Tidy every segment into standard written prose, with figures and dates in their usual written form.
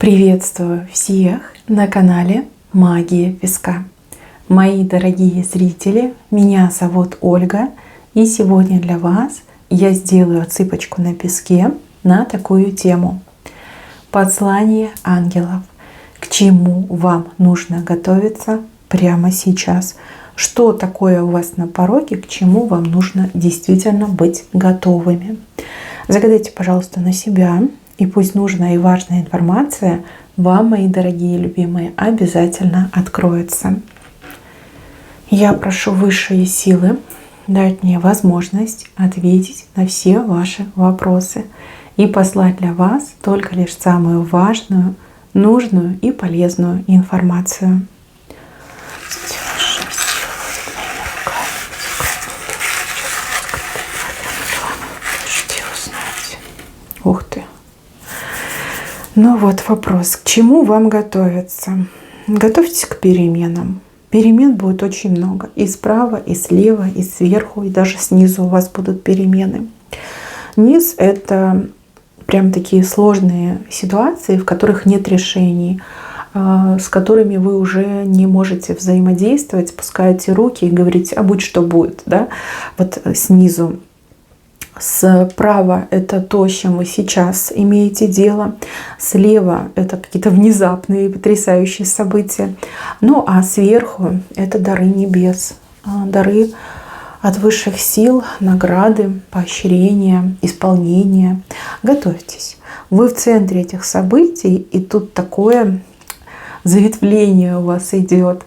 Приветствую всех на канале Магия Песка. Мои дорогие зрители, меня зовут Ольга, и сегодня для вас я сделаю отсыпочку на песке на такую тему. Послание ангелов. К чему вам нужно готовиться прямо сейчас? Что такое у вас на пороге, к чему вам нужно действительно быть готовыми? Загадайте, пожалуйста, на себя. И пусть нужная и важная информация вам, мои дорогие любимые, обязательно откроется. Я прошу высшие силы дать мне возможность ответить на все ваши вопросы и послать для вас только лишь самую важную, нужную и полезную информацию. Ух ты! Ну вот вопрос, к чему вам готовиться? Готовьтесь к переменам. Перемен будет очень много. И справа, и слева, и сверху, и даже снизу у вас будут перемены. Низ — это прям такие сложные ситуации, в которых нет решений, с которыми вы уже не можете взаимодействовать, спускаете руки и говорите: а будь что будет. Да? Вот снизу. Справа — это то, с чем вы сейчас имеете дело. Слева — это какие-то внезапные, потрясающие события. Ну а сверху — это дары небес. Дары от высших сил, награды, поощрения, исполнения. Готовьтесь. Вы в центре этих событий, и тут такое заветвление у вас идет,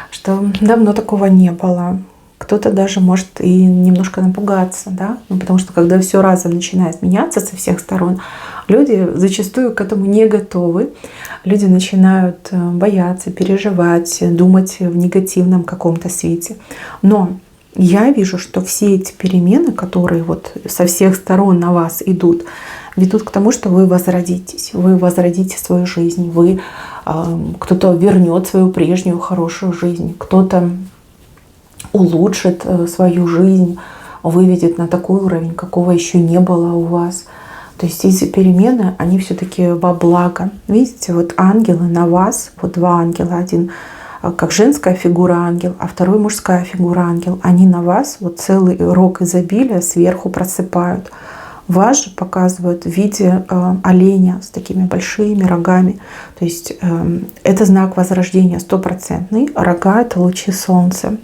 что давно такого не было. Кто-то даже может и немножко напугаться, да? Потому что когда все разом начинает меняться со всех сторон, люди зачастую к этому не готовы. Люди начинают бояться, переживать, думать в негативном каком-то свете. Но я вижу, что все эти перемены, которые вот со всех сторон на вас идут, ведут к тому, что вы возродитесь свою жизнь, кто-то вернет свою прежнюю хорошую жизнь, кто-то улучшит свою жизнь, выведет на такой уровень, какого еще не было у вас. То есть эти перемены, они все-таки во благо. Видите, вот ангелы на вас, вот два ангела, один как женская фигура ангел, а второй мужская фигура ангел, они на вас вот целый рог изобилия сверху просыпают. Вас же показывают в виде оленя с такими большими рогами. То есть это знак возрождения стопроцентный. Рога — это лучи солнца.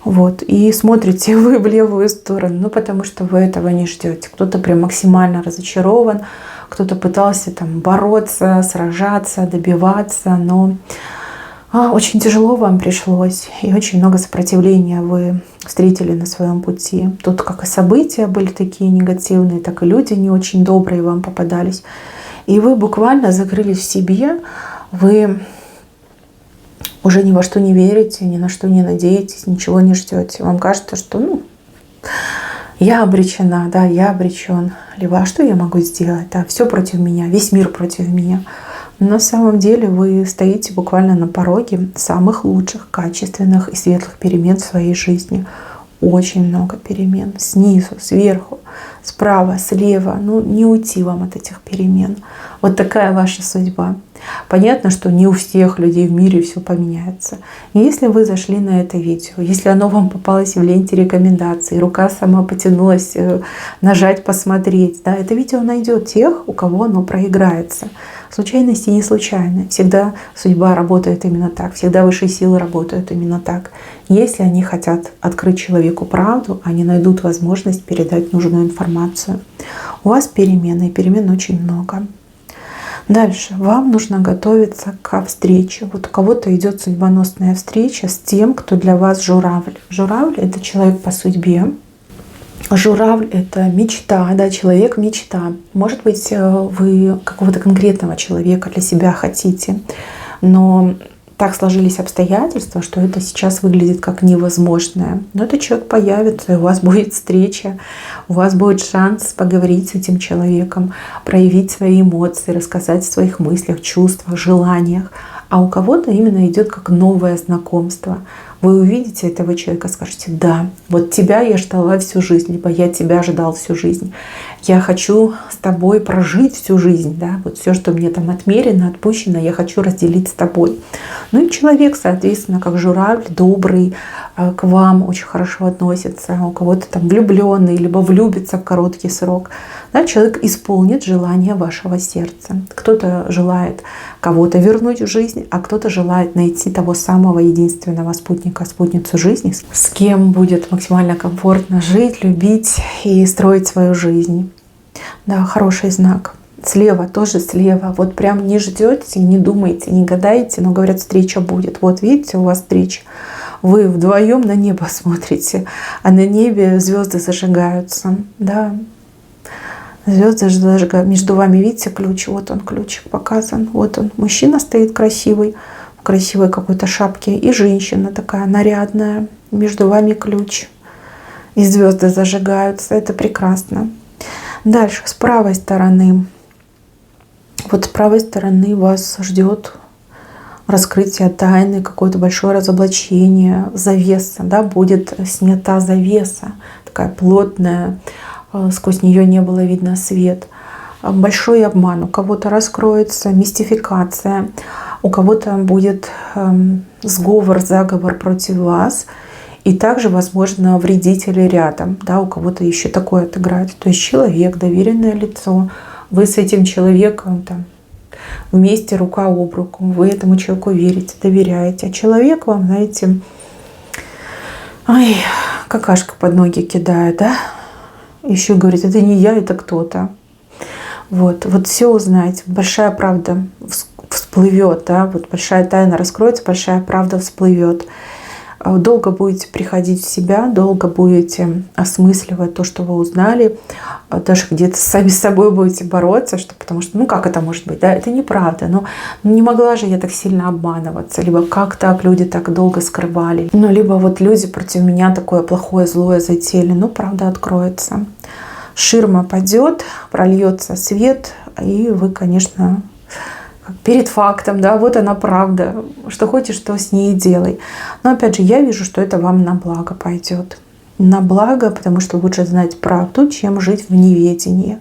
Вот. И смотрите вы в левую сторону, потому что вы этого не ждете. Кто-то прям максимально разочарован, кто-то пытался там бороться, сражаться, добиваться, но очень тяжело вам пришлось, и очень много сопротивления вы встретили на своем пути. Тут как и события были такие негативные, так и люди не очень добрые вам попадались. И вы буквально закрылись в себе, вы уже ни во что не верите, ни на что не надеетесь, ничего не ждете. Вам кажется, что я обречена, да, я обречен. Либо а что я могу сделать? Да, все против меня, весь мир против меня. Но на самом деле вы стоите буквально на пороге самых лучших, качественных и светлых перемен в своей жизни. Очень много перемен. Снизу, сверху, справа, слева. Не уйти вам от этих перемен. Вот такая ваша судьба. Понятно, что не у всех людей в мире все поменяется. И если вы зашли на это видео, если оно вам попалось в ленте рекомендаций, рука сама потянулась нажать, посмотреть, да, это видео найдет тех, у кого оно проиграется. Случайности не случайны. Всегда судьба работает именно так. Всегда высшие силы работают именно так. Если они хотят открыть человеку правду, они найдут возможность передать нужную информацию. У вас перемены, и перемен очень много. Дальше. Вам нужно готовиться к встрече. Вот у кого-то идет судьбоносная встреча с тем, кто для вас журавль. Журавль — это человек по судьбе. Журавль — это мечта, да, человек-мечта. Может быть, вы какого-то конкретного человека для себя хотите, но так сложились обстоятельства, что это сейчас выглядит как невозможное. Но этот человек появится, и у вас будет встреча, у вас будет шанс поговорить с этим человеком, проявить свои эмоции, рассказать о своих мыслях, чувствах, желаниях. А у кого-то именно идет как новое знакомство. Вы увидите этого человека, скажете: да, вот тебя я ждала всю жизнь, либо я тебя ждал всю жизнь. Я хочу с тобой прожить всю жизнь, да, вот все, что мне там отмерено, отпущено, я хочу разделить с тобой. Ну и человек, соответственно, как журавль, добрый, к вам очень хорошо относится, у кого-то там влюбленный, либо влюбится в короткий срок. Да, человек исполнит желание вашего сердца. Кто-то желает кого-то вернуть в жизнь, а кто-то желает найти того самого единственного спутника, спутницу жизни, с кем будет максимально комфортно жить, любить и строить свою жизнь. Да, хороший знак. Слева, тоже слева. Вот прям не ждете, не думаете, не гадаете, но говорят, встреча будет. Вот видите, у вас встреча. Вы вдвоем на небо смотрите, а на небе звезды зажигаются. Да. Звезды зажигают. Между вами, видите, ключ. Вот он, ключик показан. Вот он. Мужчина стоит красивый, в красивой какой-то шапке. И женщина такая нарядная. Между вами ключ. И звезды зажигаются. Это прекрасно. Дальше, с правой стороны. Вот с правой стороны вас ждет раскрытие тайны, какое-то большое разоблачение, завеса, да, будет снята завеса, такая плотная, сквозь нее не было видно свет. Большой обман, у кого-то раскроется мистификация, у кого-то будет сговор, заговор против вас, и также, возможно, вредители рядом, да, у кого-то еще такое отыграть. То есть человек, доверенное лицо, вы с этим человеком там вместе рука об руку, вы этому человеку верите, доверяете, а человек вам, знаете, ай, какашка под ноги кидает, да? Еще говорит, это не я, это кто-то. Вот все узнаете, большая правда всплывет, да, вот большая тайна раскроется, большая правда всплывет. Долго будете приходить в себя, долго будете осмысливать то, что вы узнали, даже где-то сами с собой будете бороться, потому что, ну как это может быть, да, это неправда, но не могла же я так сильно обманываться, либо как так люди так долго скрывали, ну либо вот люди против меня такое плохое, злое затеяли, ну правда откроется. Ширма падет, прольется свет, и вы, конечно, перед фактом, да, вот она правда, что хочешь, что с ней делай. Но опять же, я вижу, что это вам на благо пойдет. На благо, потому что лучше знать правду, чем жить в неведении.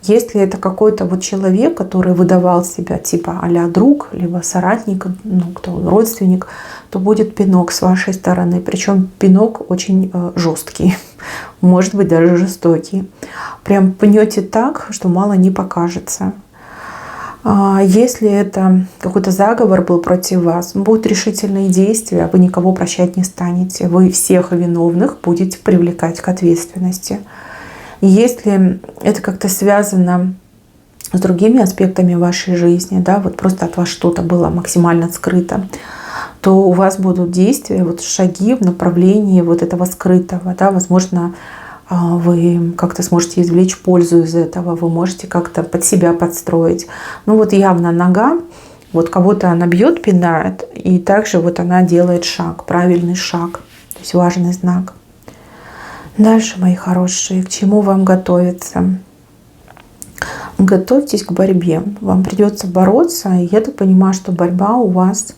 Если это какой-то вот человек, который выдавал себя типа а-ля друг, либо соратник, ну кто, родственник, то будет пинок с вашей стороны. Причем пинок очень жесткий, может быть даже жестокий. Прям пнете так, что мало не покажется. Если это какой-то заговор был против вас, будут решительные действия, вы никого прощать не станете. Вы всех виновных будете привлекать к ответственности. И если это как-то связано с другими аспектами вашей жизни, да, вот просто от вас что-то было максимально скрыто, то у вас будут действия, вот шаги в направлении вот этого скрытого, да, возможно, вы как-то сможете извлечь пользу из этого, вы можете как-то под себя подстроить. Ну вот явно нога, вот кого-то она бьет, пинает, и также вот она делает шаг, правильный шаг, то есть важный знак. Дальше, мои хорошие, к чему вам готовиться? Готовьтесь к борьбе. Вам придется бороться, и я так понимаю, что борьба у вас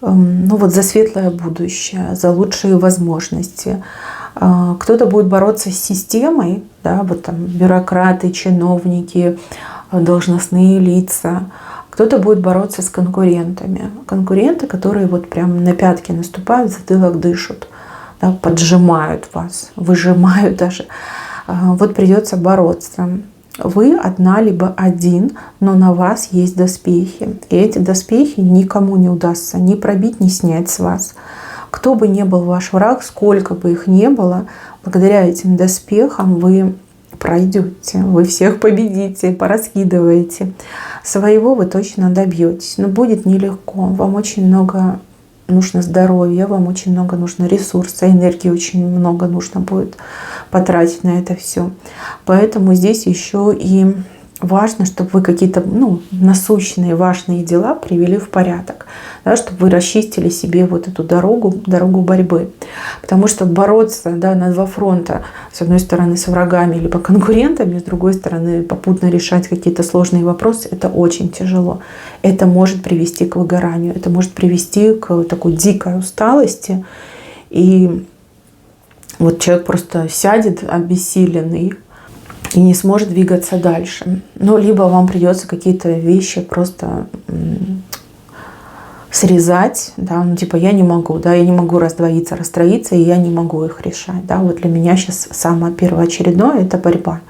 ну вот за светлое будущее, за лучшие возможности. Кто-то будет бороться с системой, да, вот там бюрократы, чиновники, должностные лица. Кто-то будет бороться с конкурентами. Конкуренты, которые вот прям на пятки наступают, в затылок дышат, да, поджимают вас, выжимают даже. Вот придется бороться. Вы одна либо один, но на вас есть доспехи. И эти доспехи никому не удастся ни пробить, ни снять с вас. Кто бы ни был ваш враг, сколько бы их ни было, благодаря этим доспехам вы пройдете, вы всех победите, пораскидываете. Своего вы точно добьетесь. Но будет нелегко. Вам очень много нужно здоровья, вам очень много нужно ресурса, энергии очень много нужно будет потратить на это все. Поэтому здесь еще и важно, чтобы вы какие-то насущные, важные дела привели в порядок, да, чтобы вы расчистили себе вот эту дорогу борьбы. Потому что бороться, да, на два фронта, с одной стороны с врагами либо конкурентами, с другой стороны попутно решать какие-то сложные вопросы, это очень тяжело. Это может привести к выгоранию, это может привести к такой дикой усталости. И вот человек просто сядет обессиленный и не сможет двигаться дальше. Ну, либо вам придется какие-то вещи просто срезать, да, типа я не могу раздвоиться, расстроиться, и я не могу их решать, да. Вот для меня сейчас самое первоочередное — это борьба.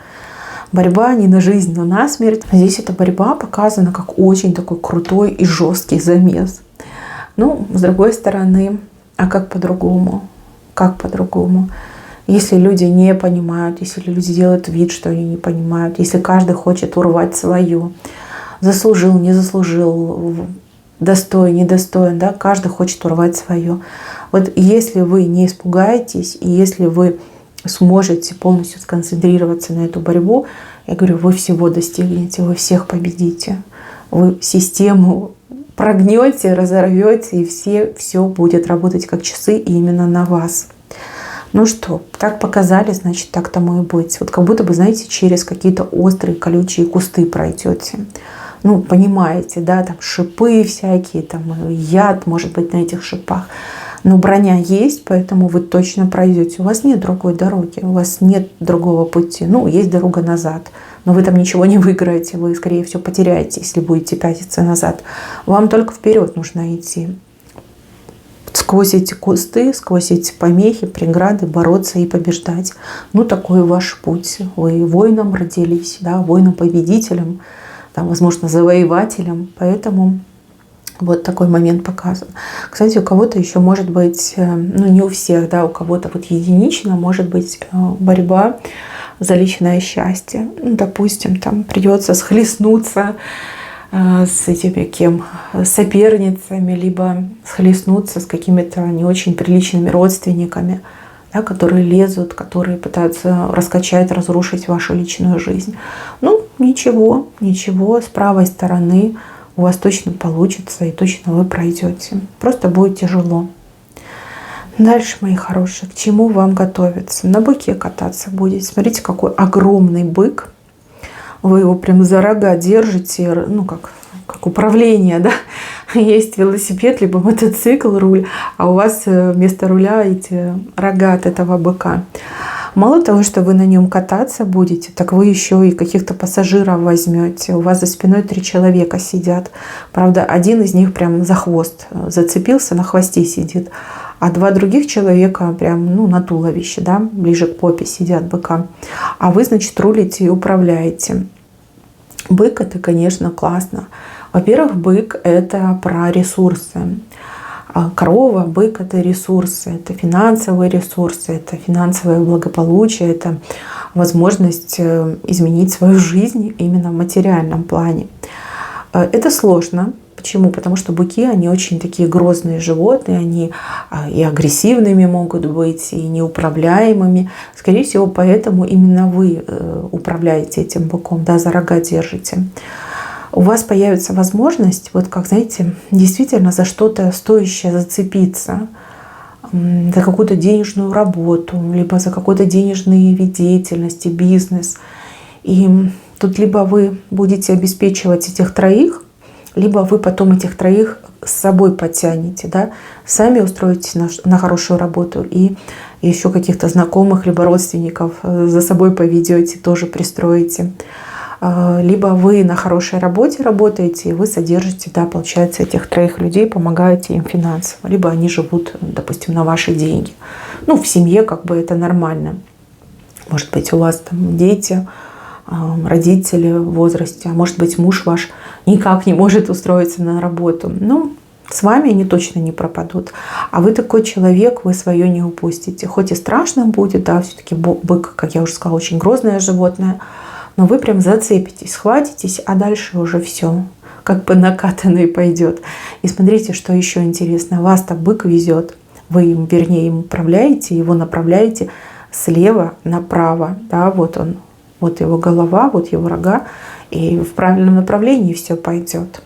Борьба не на жизнь, но на смерть. Здесь эта борьба показана как очень такой крутой и жесткий замес. Ну, с другой стороны, а как по-другому? Как по-другому? Если люди не понимают, если люди делают вид, что они не понимают, если каждый хочет урвать свое, заслужил, не заслужил, достоин, недостоин, да, каждый хочет урвать свое. Вот если вы не испугаетесь, и если вы сможете полностью сконцентрироваться на эту борьбу, я говорю, вы всего достигнете, вы всех победите. Вы систему прогнете, разорвете, и все будет работать как часы и именно на вас. Ну что, так показали, значит, так тому и быть. Вот как будто бы, знаете, через какие-то острые колючие кусты пройдете. Ну, понимаете, да, там шипы всякие, там яд может быть на этих шипах. Но броня есть, поэтому вы точно пройдете. У вас нет другой дороги, у вас нет другого пути. Ну, есть дорога назад, но вы там ничего не выиграете, вы, скорее всего, потеряете, если будете пятиться назад. Вам только вперед нужно идти. Сквозь эти кусты, сквозь эти помехи, преграды бороться и побеждать. Ну, такой ваш путь. Вы воином родились, да, воином-победителем, да, возможно, завоевателем. Поэтому вот такой момент показан. Кстати, у кого-то еще может быть, ну не у всех, да, у кого-то вот единично может быть борьба за личное счастье. Ну, допустим, там придется схлестнуться с этими соперницами, либо схлестнуться с какими-то не очень приличными родственниками, да, которые лезут, которые пытаются раскачать, разрушить вашу личную жизнь. Ну, ничего, с правой стороны у вас точно получится, и точно вы пройдете. Просто будет тяжело. Дальше, мои хорошие, к чему вам готовиться? На быке кататься будете. Смотрите, какой огромный бык. Вы его прям за рога держите, ну, как управление, да? Есть велосипед, либо мотоцикл, руль, а у вас вместо руля эти рога от этого быка. Мало того, что вы на нем кататься будете, так вы еще и каких-то пассажиров возьмете. У вас за спиной 3 человека сидят. Правда, один из них прям за хвост зацепился, на хвосте сидит. А 2 других человека прям, ну, на туловище, да, ближе к попе сидят быка. А вы, значит, рулите и управляете. Бык — это, конечно, классно. Во-первых, бык — это про ресурсы. Корова, бык — это ресурсы, это финансовые ресурсы, это финансовое благополучие, это возможность изменить свою жизнь именно в материальном плане. Это сложно. Почему? Потому что быки, они очень такие грозные животные, они и агрессивными могут быть, и неуправляемыми. Скорее всего, поэтому именно вы управляете этим быком, да, за рога держите. У вас появится возможность, вот как, знаете, действительно за что-то стоящее зацепиться, за какую-то денежную работу, либо за какой-то денежный вид деятельности, бизнес. И тут либо вы будете обеспечивать этих 3, либо вы потом этих 3 с собой подтянете, да, сами устроитесь на хорошую работу и еще каких-то знакомых, либо родственников за собой поведете, тоже пристроите. Либо вы на хорошей работе работаете, и вы содержите, да, получается, этих 3 людей, помогаете им финансово. Либо они живут, допустим, на ваши деньги. Ну, в семье как бы это нормально. Может быть, у вас там дети, родители в возрасте, а может быть, муж ваш никак не может устроиться на работу. Ну, с вами они точно не пропадут. А вы такой человек, вы свое не упустите. Хоть и страшно будет, да, все-таки бык, как я уже сказала, очень грозное животное, но вы прям зацепитесь, схватитесь, а дальше уже все как бы накатанный пойдет. И смотрите, что еще интересно. Вас-то бык везет. Вы им, вернее, им управляете, его направляете слева направо. Да, вот он, вот его голова, вот его рога. и в правильном направлении все пойдет.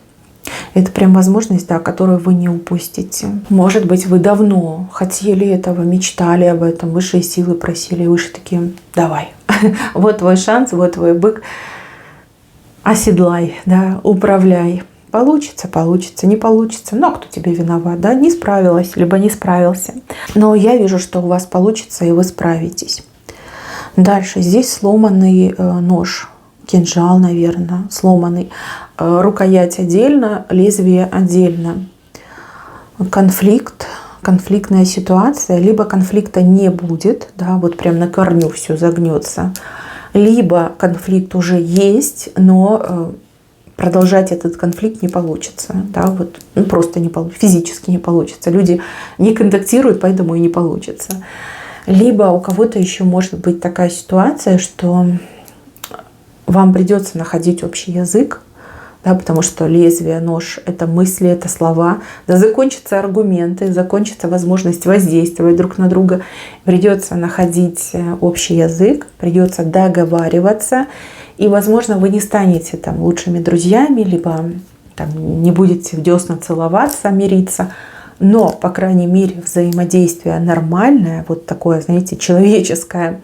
Это прям возможность, да, которую вы не упустите. Может быть, вы давно хотели этого, мечтали об этом, высшие силы просили, и выше такие: давай, вот твой шанс, вот твой бык, оседлай, да, управляй. Получится, получится, не получится. Ну, а кто тебе виноват, да? Не справилась, либо не справился. Но я вижу, что у вас получится, и вы справитесь. Дальше. Здесь сломанный нож, кинжал, наверное, сломанный. Рукоять отдельно, лезвие отдельно. Конфликт, конфликтная ситуация. Либо конфликта не будет, да, вот прям на корню все загнется. Либо конфликт уже есть, но продолжать этот конфликт не получится. Да, вот, ну, просто не получится, физически не получится. Люди не контактируют, поэтому и не получится. Либо у кого-то еще может быть такая ситуация, что вам придется находить общий язык, да, потому что лезвие, нож — это мысли, это слова. Да, закончатся аргументы, закончится возможность воздействовать друг на друга. Придется находить общий язык, придется договариваться. И, возможно, вы не станете там лучшими друзьями, либо там не будете в десна целоваться, мириться. Но, по крайней мере, взаимодействие нормальное, вот такое, знаете, человеческое,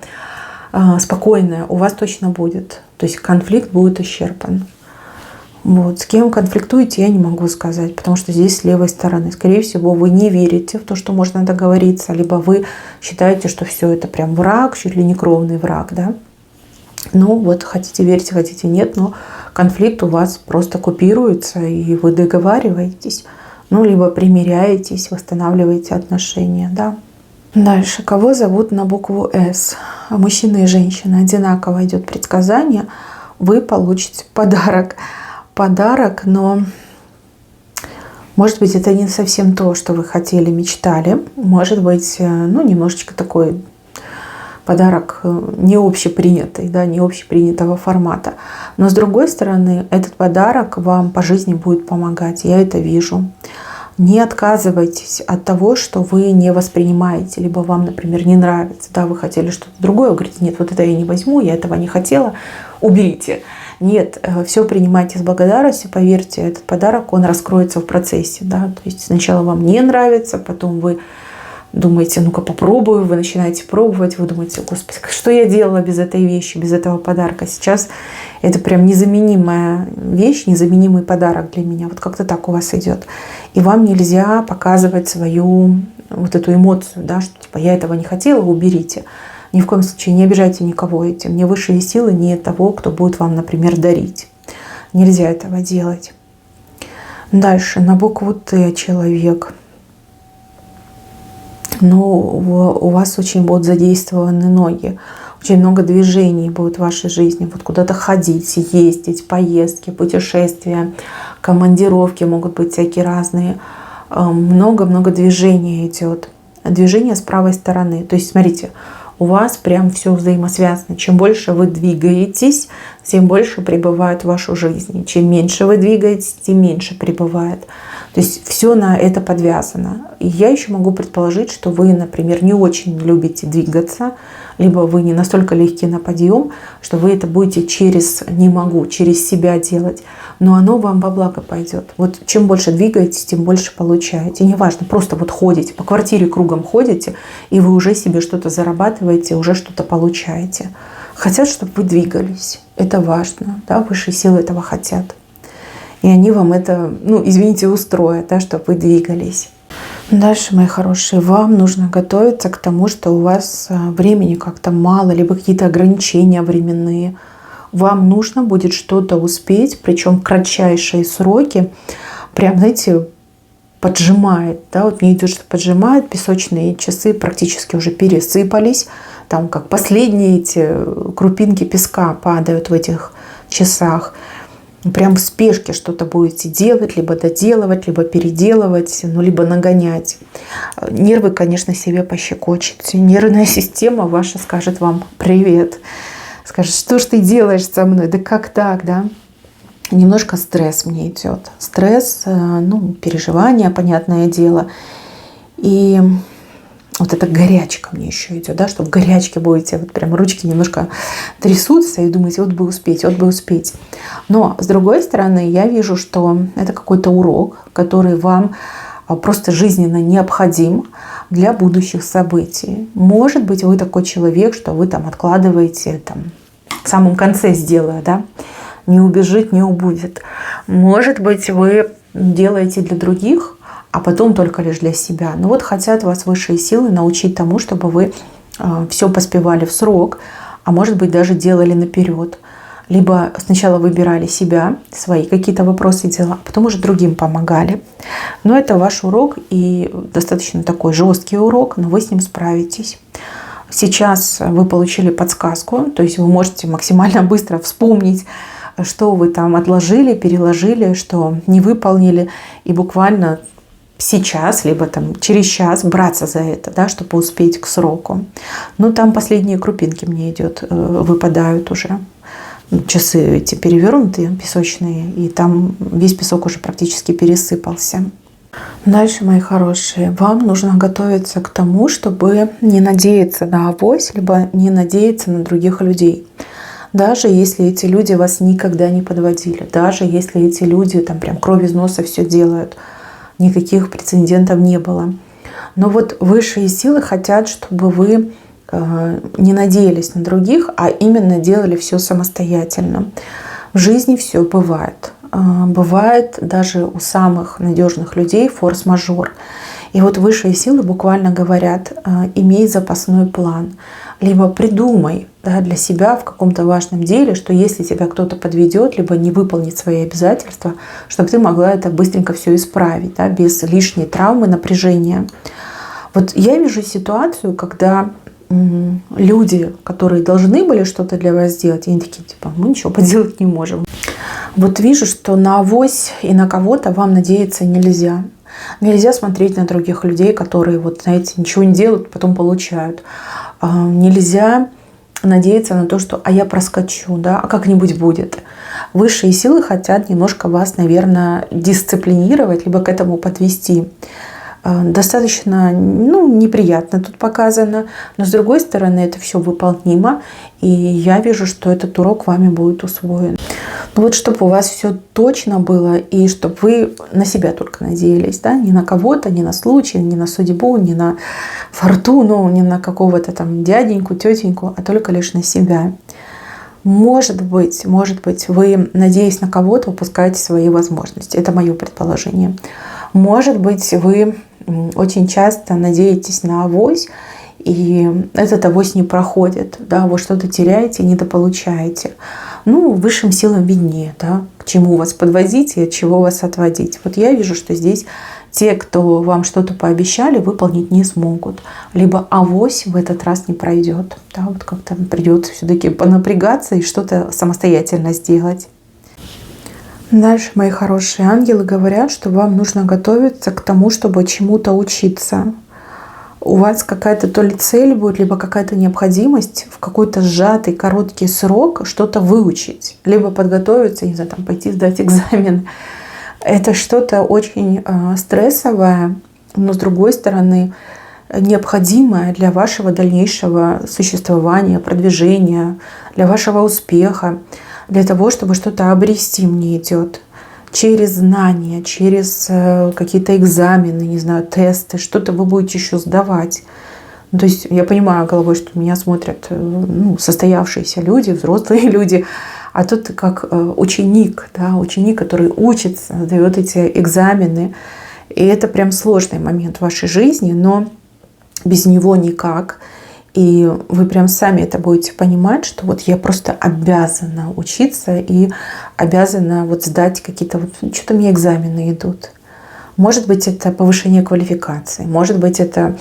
спокойное у вас точно будет. То есть конфликт будет исчерпан. Вот. С кем конфликтуете, я не могу сказать, потому что здесь с левой стороны. Скорее всего, вы не верите в то, что можно договориться, либо вы считаете, что все это прям враг, чуть ли не кровный враг, да? Ну вот, хотите верьте, хотите нет, но конфликт у вас просто купируется, и вы договариваетесь, ну, либо примиряетесь, восстанавливаете отношения, да. Дальше. Кого зовут на букву «С»? Мужчина и женщина. Одинаково идет предсказание. Вы получите подарок. Подарок, но, может быть, это не совсем то, что вы хотели, мечтали. Может быть, ну, немножечко такой подарок не общепринятый, да, не общепринятого формата. Но с другой стороны, этот подарок вам по жизни будет помогать. Я это вижу. Не отказывайтесь от того, что вы не воспринимаете, либо вам, например, не нравится. Да, вы хотели что-то другое, вы говорите: нет, вот это я не возьму, я этого не хотела, уберите. Нет, все принимайте с благодарностью, поверьте, этот подарок, он раскроется в процессе. Да? То есть сначала вам не нравится, потом вы думаете: ну-ка попробую, вы начинаете пробовать, вы думаете: господи, что я делала без этой вещи, без этого подарка. Сейчас это прям незаменимая вещь, незаменимый подарок для меня. Вот как-то так у вас идет. И вам нельзя показывать свою вот эту эмоцию, да, что типа я этого не хотела, уберите. Ни в коем случае не обижайте никого этим. Не высшие силы, не того, кто будет вам, например, дарить. Нельзя этого делать. Дальше, на букву Т человек. Но у вас очень будут задействованы ноги. Очень много движений будет в вашей жизни. Вот куда-то ходить, ездить, поездки, путешествия, командировки могут быть всякие разные. Много-много движения идет. Движение с правой стороны. То есть, смотрите, у вас прям все взаимосвязано. Чем больше вы двигаетесь, тем больше прибывает в вашу жизнь. Чем меньше вы двигаетесь, тем меньше прибывает. То есть все на это подвязано. И я еще могу предположить, что вы, например, не очень любите двигаться, либо вы не настолько легки на подъем, что вы это будете через «не могу», через себя делать. Но оно вам во благо пойдет. Вот чем больше двигаетесь, тем больше получаете. И неважно, просто вот ходите, по квартире кругом ходите, и вы уже себе что-то зарабатываете, уже что-то получаете. Хотят, чтобы вы двигались. Это важно. Да? Высшие силы этого хотят. И они вам это, ну, извините, устроят, да, чтобы вы двигались. Дальше, мои хорошие, вам нужно готовиться к тому, что у вас времени как-то мало, либо какие-то ограничения временные. Вам нужно будет что-то успеть, причем в кратчайшие сроки. Прям, знаете, поджимает. Да? Вот мне идет, что поджимает. Песочные часы практически уже пересыпались. Там как последние эти крупинки песка падают в этих часах. Прям в спешке что-то будете делать, либо доделывать, либо переделывать, ну, либо нагонять. Нервы, конечно, себе пощекочете. Нервная система ваша скажет вам привет. Скажет: что ж ты делаешь со мной? Да как так, да? Немножко стресс мне идет. Стресс, ну, переживания, понятное дело. И вот эта горячка мне еще идет, да, что в горячке будете, вот прям ручки немножко трясутся и думаете, вот бы успеть, вот бы успеть. Но с другой стороны, я вижу, что это какой-то урок, который вам просто жизненно необходим для будущих событий. Может быть, вы такой человек, что вы там откладываете, там, в самом конце сделаю, да, не убежит, не убудет. Может быть, вы делаете для других, а потом только лишь для себя. Но вот хотят вас высшие силы научить тому, чтобы вы все поспевали в срок, а может быть даже делали наперед. Либо сначала выбирали себя, свои какие-то вопросы и дела, а потом уже другим помогали. Но это ваш урок и достаточно такой жесткий урок, но вы с ним справитесь. Сейчас вы получили подсказку, то есть вы можете максимально быстро вспомнить, что вы там отложили, переложили, что не выполнили, и буквально сейчас, либо там через час браться за это, да, чтобы успеть к сроку. Но там последние крупинки мне выпадают уже. Часы эти перевернутые, песочные, и там весь песок уже практически пересыпался. Дальше, мои хорошие, вам нужно готовиться к тому, чтобы не надеяться на авось, либо не надеяться на других людей. Даже если эти люди вас никогда не подводили, даже если эти люди там прям кровь из носа все делают, никаких прецедентов не было. Но вот высшие силы хотят, чтобы вы не надеялись на других, а именно делали все самостоятельно. В жизни все бывает. Бывает даже у самых надежных людей форс-мажор. И вот высшие силы буквально говорят: имей запасной план. Либо придумай, да, для себя в каком-то важном деле, что если тебя кто-то подведет, либо не выполнит свои обязательства, чтобы ты могла это быстренько все исправить, да, без лишней травмы, напряжения. Вот я вижу ситуацию, когда люди, которые должны были что-то для вас сделать, они такие, типа, мы ничего поделать не можем. Вот вижу, что на авось и на кого-то вам надеяться нельзя. Нельзя смотреть на других людей, которые, вот, знаете, ничего не делают, потом получают. Нельзя надеяться на то, что я проскочу, да, а как-нибудь будет. Высшие силы хотят немножко вас, наверное, дисциплинировать, либо к этому подвести. Достаточно неприятно тут показано, но с другой стороны это все выполнимо, и я вижу, что этот урок вами будет усвоен. Но вот чтобы у вас все точно было, и чтобы вы на себя только надеялись, да? Не на кого-то, не на случай, не на судьбу, не на фортуну, не на какого-то там дяденьку, тетеньку, а только лишь на себя. Может быть, вы, надеясь на кого-то, упускаете свои возможности. Это мое предположение. Может быть, вы очень часто надеетесь на авось, и этот авось не проходит, да, вы что-то теряете и недополучаете. Высшим силам виднее, да, к чему вас подводить и от чего вас отводить. Вот я вижу, что здесь те, кто вам что-то пообещали, выполнить не смогут. Либо авось в этот раз не пройдет. Да, вот как-то придется все-таки понапрягаться и что-то самостоятельно сделать. Дальше, мои хорошие, ангелы говорят, что вам нужно готовиться к тому, чтобы чему-то учиться. У вас какая-то то ли цель будет, либо какая-то необходимость в какой-то сжатый, короткий срок что-то выучить. Либо подготовиться, не знаю, там, пойти сдать экзамен. Это что-то очень стрессовое, но с другой стороны необходимое для вашего дальнейшего существования, продвижения, для вашего успеха. Для того, чтобы что-то обрести, мне идет через знания, через какие-то экзамены, не знаю, тесты, что-то вы будете еще сдавать. То есть я понимаю головой, что меня смотрят состоявшиеся люди, взрослые люди, а тут как ученик, да, ученик, который учится, сдает эти экзамены. И это прям сложный момент в вашей жизни, но без него никак. И вы прям сами это будете понимать, что вот я просто обязана учиться и обязана вот сдать какие-то, что-то мне экзамены идут. Может быть, это повышение квалификации, может быть, это,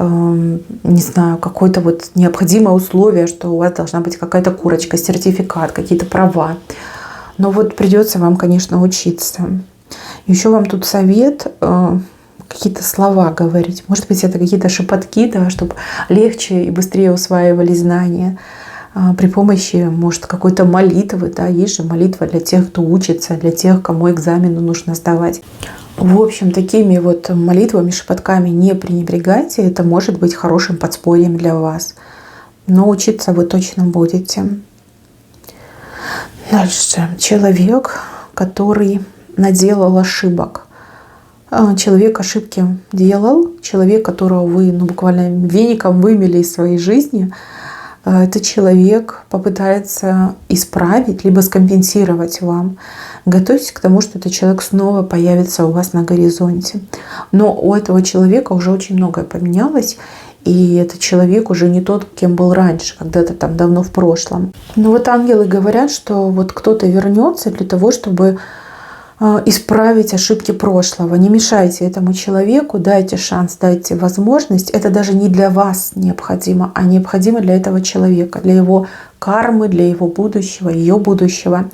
не знаю, какое-то вот необходимое условие, что у вас должна быть какая-то корочка, сертификат, какие-то права. Но вот придется вам, конечно, учиться. Еще вам тут совет, какие-то слова говорить. Может быть, это какие-то шепотки, да, чтобы легче и быстрее усваивали знания. при помощи, может, какой-то молитвы, да, есть же молитва для тех, кто учится, для тех, кому экзамены нужно сдавать. В общем, такими вот молитвами, шепотками не пренебрегайте, это может быть хорошим подспорьем для вас. Но учиться вы точно будете. Дальше. Человек, который наделал ошибок. Человек ошибки делал, человек, которого вы буквально веником вымели из своей жизни, этот человек попытается исправить, либо скомпенсировать вам. Готовьтесь к тому, что этот человек снова появится у вас на горизонте. Но у этого человека уже очень многое поменялось, и этот человек уже не тот, кем был раньше, когда-то там давно в прошлом. Но вот ангелы говорят, что вот кто-то вернется для того, чтобы исправить ошибки прошлого. Не мешайте этому человеку, дайте шанс, дайте возможность. Это даже не для вас необходимо, а необходимо для этого человека, для его кармы, для его будущего, ее будущего.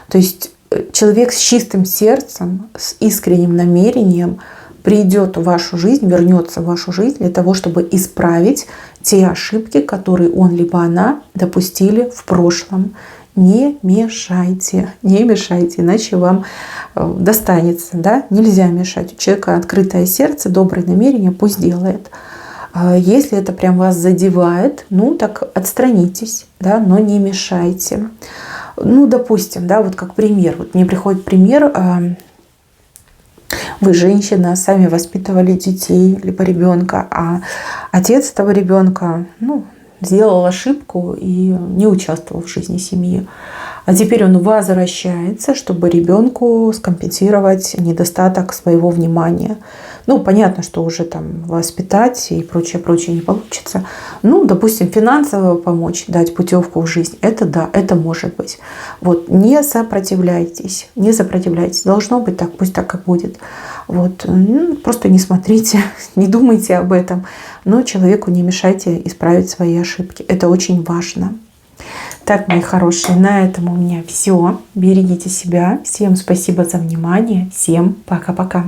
То есть человек с чистым сердцем, с искренним намерением придет в вашу жизнь, вернется в вашу жизнь для того, чтобы исправить те ошибки, которые он либо она допустили в прошлом. Не мешайте, иначе вам достанется. Да? Нельзя мешать. У человека открытое сердце, доброе намерение, пусть делает. Если это прям вас задевает, так отстранитесь, да, но не мешайте. Допустим, да, вот как пример. Вот мне приходит пример. Вы женщина, сами воспитывали детей, либо ребенка, а отец этого ребенка, сделал ошибку и не участвовал в жизни семьи. А теперь он возвращается, чтобы ребенку скомпенсировать недостаток своего внимания. Понятно, что уже там воспитать и прочее не получится. Допустим, финансово помочь, дать путевку в жизнь, это да, это может быть. Вот, не сопротивляйтесь. Должно быть так, пусть так и будет. Вот, просто не смотрите, не думайте об этом, но человеку не мешайте исправить свои ошибки. Это очень важно. Так, мои хорошие, на этом у меня все. Берегите себя. Всем спасибо за внимание. Всем пока-пока.